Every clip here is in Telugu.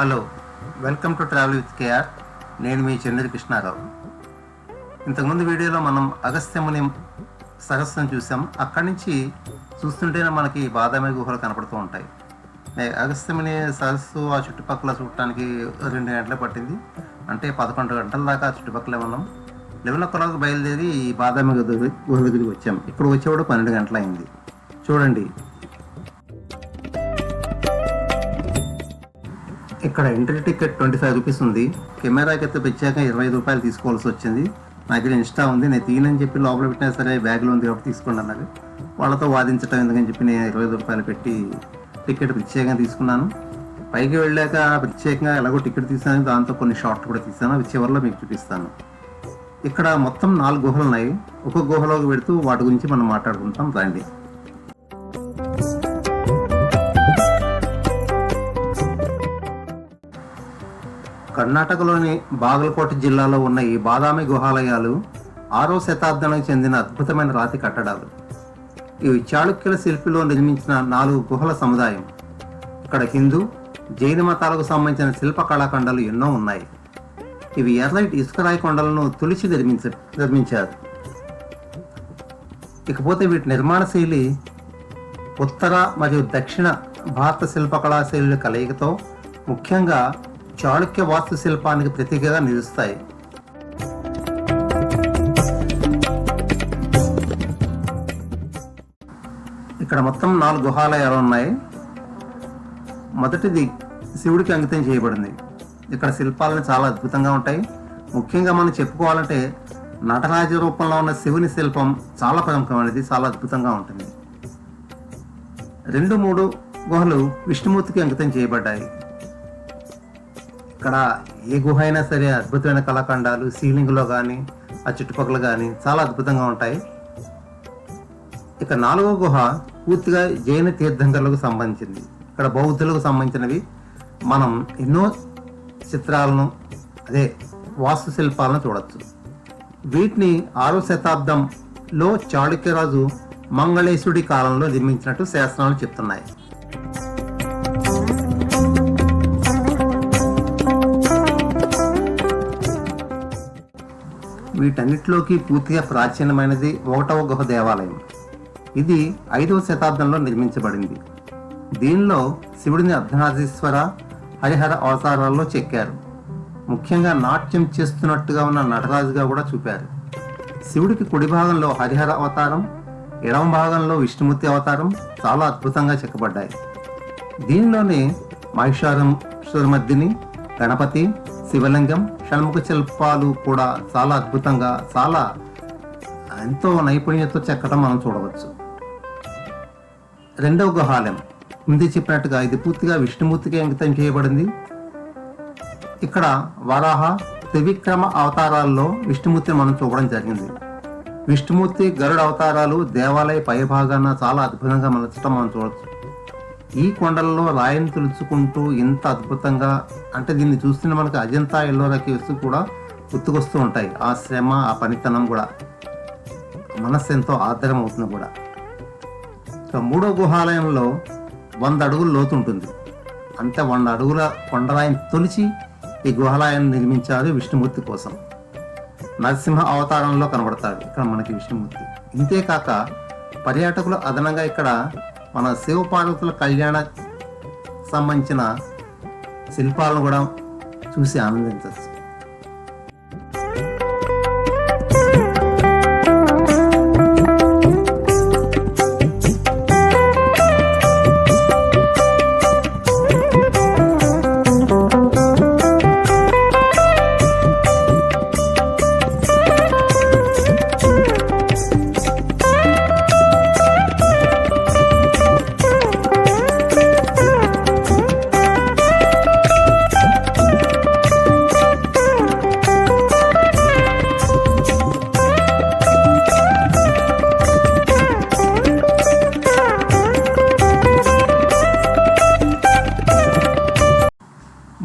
Hello, welcome to travel with KR. నేను మీ చంద్ర కృష్ణారావు. ఇంతకుముందు వీడియోలో మనం అగస్త్యముని సరస్సును చూసాం. అక్కడి నుంచి చూస్తుంటేనే మనకి బాదామి గుహలు కనపడుతూ ఉంటాయి. అగస్త్యముని సరస్సు ఆ చుట్టుపక్కల చూడటానికి 2 గంటలే పట్టింది. అంటే 11 గంటల దాకా చుట్టుపక్కలే ఉన్నాం. 11 o'clock బయలుదేరి ఈ బాదామి గుహ దగ్గరికి వచ్చాం. ఇప్పుడు వచ్చేవాడు 12 గంటలు అయింది. చూడండి, ఇక్కడ ఎంట్రీ టికెట్ 25 రూపీస్ ఉంది. కెమెరాకి అయితే ప్రత్యేక 25 రూపాయలు తీసుకోవాల్సి వచ్చింది. నా దగ్గర ఇన్స్టా ఉంది, నేను తీనని చెప్పి లోపల పెట్టినా సరే బ్యాగ్లో ఉంది కాబట్టి తీసుకోండి అన్నది. వాళ్ళతో వాదించడం ఎందుకని చెప్పి నేను 25 రూపాయలు పెట్టి టికెట్ ప్రత్యేకంగా తీసుకున్నాను. పైకి వెళ్ళాక ప్రత్యేకంగా ఎలాగో టికెట్ తీసాను, దాంతో కొన్ని షార్ట్ కూడా తీసాను. అవి చివరిలో మీకు చూపిస్తాను. ఇక్కడ మొత్తం 4 గుహలు ఉన్నాయి. ఒక్కొక్క గుహలోకి పెడుతూ వాటి గురించి మనం మాట్లాడుకుంటాం. రండి. కర్ణాటకలోని బాగలకోట జిల్లాలో ఉన్న ఈ బాదామి గుహాలయాలు 6వ శతాబ్దానికి చెందిన అద్భుతమైన రాతి కట్టడాలు. ఇవి చాళుక్యుల శిల్పిలో నిర్మించిన 4 గుహల సముదాయం. ఇక్కడ హిందూ, జైన మతాలకు సంబంధించిన శిల్ప కళాఖండాలు ఎన్నో ఉన్నాయి. ఇవి ఎర్రటి ఇసుకరాయి కొండలను తులిచి నిర్మించారు. ఇకపోతే వీటి నిర్మాణ శైలి ఉత్తర మరియు దక్షిణ భారత శిల్పకళా శైలుల కలయికతో ముఖ్యంగా చాళుక్య వాస్తు శిల్పానికి ప్రతీకగా నిలుస్తాయి. ఇక్కడ మొత్తం 4 గుహాలయాలు ఉన్నాయి. మొదటిది శివుడికి అంకితం చేయబడింది. ఇక్కడ శిల్పాలను చాలా అద్భుతంగా ఉంటాయి. ముఖ్యంగా మనం చెప్పుకోవాలంటే నటరాజ రూపంలో ఉన్న శివుని శిల్పం చాలా ప్రముఖమైనది, చాలా అద్భుతంగా ఉంటుంది. 2, 3 గుహలు విష్ణుమూర్తికి అంకితం చేయబడ్డాయి. ఇక్కడ ఏ గుహ అయినా సరే అద్భుతమైన కళాఖండాలు సీలింగ్లో కానీ ఆ చుట్టుపక్కల కానీ చాలా అద్భుతంగా ఉంటాయి. ఇక 4వ గుహ పూర్తిగా జైన తీర్థంకరులకు సంబంధించింది. ఇక్కడ బౌద్ధులకు సంబంధించినవి. మనం ఎన్నో చిత్రాలను, అదే వాస్తుశిల్పాలను చూడవచ్చు. వీటిని 6వ శతాబ్దంలో చాళుక్యరాజు మంగళేశుడి కాలంలో నిర్మించినట్టు శాస్త్రాలు చెప్తున్నాయి. వీటన్నిటిలోకి పూర్తిగా ప్రాచీనమైనది 1వ గుహ దేవాలయం. ఇది 5వ శతాబ్దంలో నిర్మించబడింది. దీనిలో శివుడిని అర్ధనారీశ్వర, హరిహర అవతారాల్లో చెక్కారు. ముఖ్యంగా నాట్యం చేస్తున్నట్టుగా ఉన్న నటరాజుగా కూడా చూపారు. శివుడికి కుడి భాగంలో హరిహర అవతారం, ఎడమ భాగంలో విష్ణుమూర్తి అవతారం చాలా అద్భుతంగా చెక్కబడ్డాయి. దీనిలోనే మహిషాసురమర్దిని, గణపతి, శివలింగం, షణ్ముఖ శిల్పాలు కూడా చాలా అద్భుతంగా, చాలా ఎంతో నైపుణ్యతతో చెక్కడం మనం చూడవచ్చు. 2వ గుహాలయం ముందు చెప్పినట్టుగా ఇది పూర్తిగా విష్ణుమూర్తికి అంకితం చేయబడింది. ఇక్కడ వరాహ, త్రివిక్రమ అవతారాల్లో విష్ణుమూర్తిని మనం చూడడం జరిగింది. విష్ణుమూర్తి, గరుడ అవతారాలు దేవాలయ పైభాగాన చాలా అద్భుతంగా మలచడం మనం చూడవచ్చు. ఈ కొండలలో రాయిని తులుచుకుంటూ ఇంత అద్భుతంగా, అంటే దీన్ని చూస్తున్న మనకు అజంతా ఎల్లోరా కేవ్స్ కూడా గుర్తుకొస్తూ ఉంటాయి. ఆ శ్రమ, ఆ పనితనం కూడా మనస్సు ఎంతో ఆదరం అవుతుంది కూడా. 3వ గుహాలయంలో 100 అడుగుల లోతు ఉంటుంది. అంటే 100 అడుగుల కొండరాయిని తొలిచి ఈ గుహాలయాన్ని నిర్మించారు విష్ణుమూర్తి కోసం. నరసింహ అవతారంలో కనబడతాడు ఇక్కడ మనకి విష్ణుమూర్తి. ఇంతేకాక పర్యాటకులు అదనంగా ఇక్కడ మన శివపార్వతుల కళ్యాణ సంబంధించిన శిల్పాలను కూడా చూసి ఆనందించవచ్చు.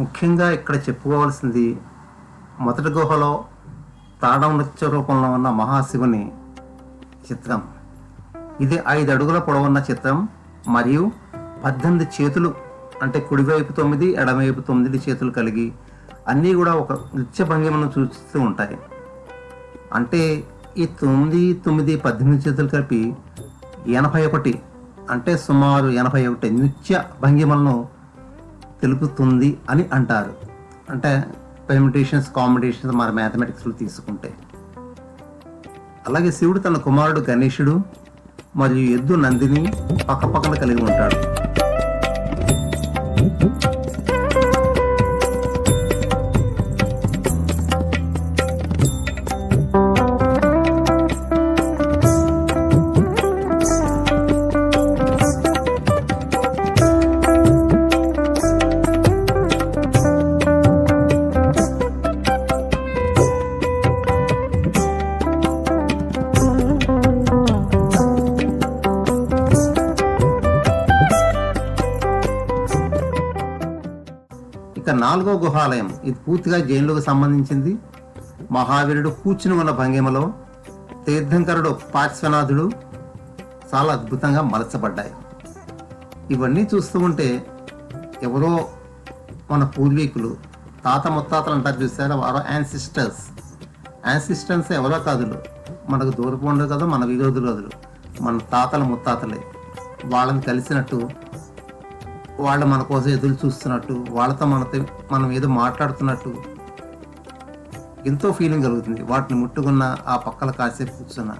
ముఖ్యంగా ఇక్కడ చెప్పుకోవాల్సింది మొదటి గుహలో తాండవ నృత్య రూపంలో ఉన్న మహాశివుని చిత్రం. ఇది 5 అడుగుల పొడవున్న చిత్రం మరియు 18 చేతులు అంటే కుడివైపు 9, ఎడమవైపు 9 చేతులు కలిగి అన్నీ కూడా ఒక నృత్య భంగిమను సూచిస్తూ ఉంటాయి. అంటే ఈ 9, 9, 18 చేతులు కలిపి 81, అంటే సుమారు 81 నృత్య భంగిమలను తెలుపుతుంది అని అంటారు. అంటే పెర్మిటేషన్స్, కాంబినేషన్స్ మన మ్యాథమెటిక్స్లో తీసుకుంటే. అలాగే శివుడు తన కుమారుడు గణేశుడు మరియు ఎద్దు నందిని పక్కపక్కన కలిగి ఉంటాడు. ఇక 4వ గుహాలయం, ఇది పూర్తిగా జైన్లకు సంబంధించింది. మహావీరుడు కూర్చుని ఉన్న భంగిమలో తీర్థంకరుడు పార్శ్వనాథుడు చాలా అద్భుతంగా మలచబడ్డాయి. ఇవన్నీ చూస్తూ ఉంటే ఎవరో మన పూర్వీకులు, తాత ముత్తాతలు అంటారు చూసారా, వారో యాన్సిస్టర్స్ ఎవరో కాదులు, మనకు దూరపు ఉండదు కదా, మన విరోధులు, మన తాతల ముత్తాతలే. వాళ్ళని కలిసినట్టు, వాళ్ళు మన కోసం ఎదురు చూస్తున్నట్టు, వాళ్ళతో మనం ఏదో మాట్లాడుతున్నట్టు ఎంతో ఫీలింగ్ కలుగుతుంది. వాటిని ముట్టుకున్న ఆ పక్కల కాసేపు కూర్చున్నా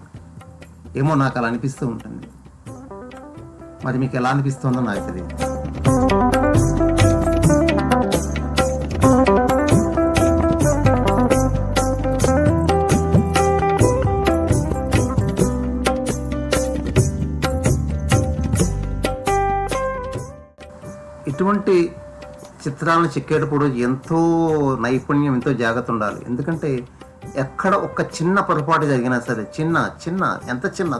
ఏమో నాకు అలా అనిపిస్తూ ఉంటుంది. మరి మీకు ఎలా అనిపిస్తుందో నాకు తెలియదు. ఇటువంటి చిత్రాలను చెక్కేటప్పుడు ఎంతో నైపుణ్యం, ఎంతో జాగ్రత్త ఉండాలి. ఎందుకంటే ఎక్కడ ఒక చిన్న పొరపాటు జరిగినా సరే,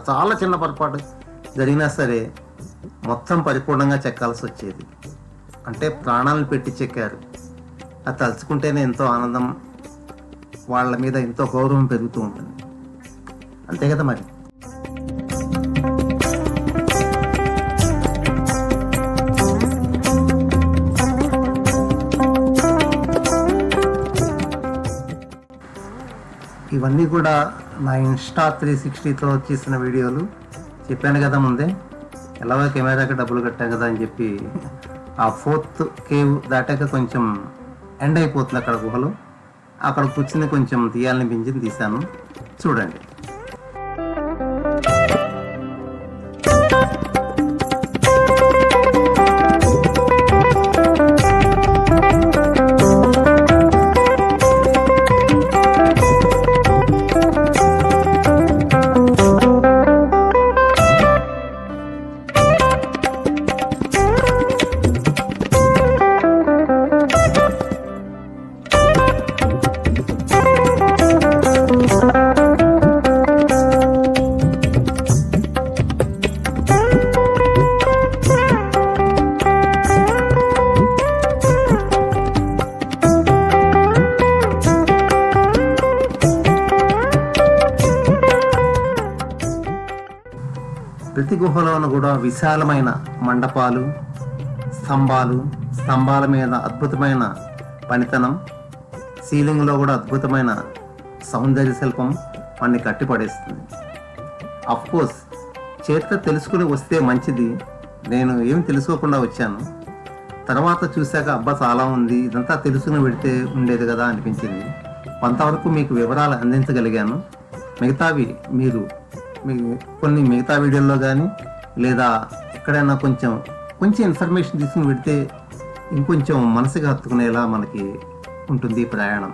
చాలా చిన్న పొరపాటు జరిగినా సరే మొత్తం పరిపూర్ణంగా చెక్కాల్సి వచ్చేది. అంటే ప్రాణాలను పెట్టి చెక్కారు. అది తలుచుకుంటేనే ఎంతో ఆనందం, వాళ్ళ మీద ఎంతో గౌరవం పెరుగుతూ ఉంటుంది. అంతే కదా మరి. ఇవన్నీ కూడా నా ఇన్స్టా 360తో చేసిన వీడియోలు. చెప్పాను కదా ముందే, ఎలాగో కెమెరాకి డబ్బులు కట్టాం కదా అని చెప్పి ఆ 4th కేవ్ దాటాక కొంచెం ఎండ్ అయిపోతుంది అక్కడ గుహలో. అక్కడ కూర్చుని కొంచెం తీయాలనిపించింది, తీశాను. చూడండి. ప్రతి గుహలోనూ కూడా విశాలమైన మండపాలు, స్తంభాల మీద అద్భుతమైన పనితనం, సీలింగ్లో కూడా అద్భుతమైన సౌందర్య శిల్పం వాడిని కట్టిపడేస్తుంది. అఫ్కోర్స్ చేతితో తెలుసుకుని వస్తే మంచిది. నేను ఏం తెలుసుకోకుండా వచ్చాను. తర్వాత చూశాక అబ్బా చాలా ఉంది, ఇదంతా తెలుసుకుని పెడితే ఉండేది కదా అనిపించింది. కొంతవరకు మీకు వివరాలు అందించగలిగాను. మిగతావి మీరు కొన్ని మిగతా వీడియోల్లో కానీ లేదా ఎక్కడైనా కొంచెం ఇన్ఫర్మేషన్ తీసుకుని పెడితే ఇంకొంచెం మనసుగా హత్తుకునేలా మనకి ఉంటుంది ప్రయాణం.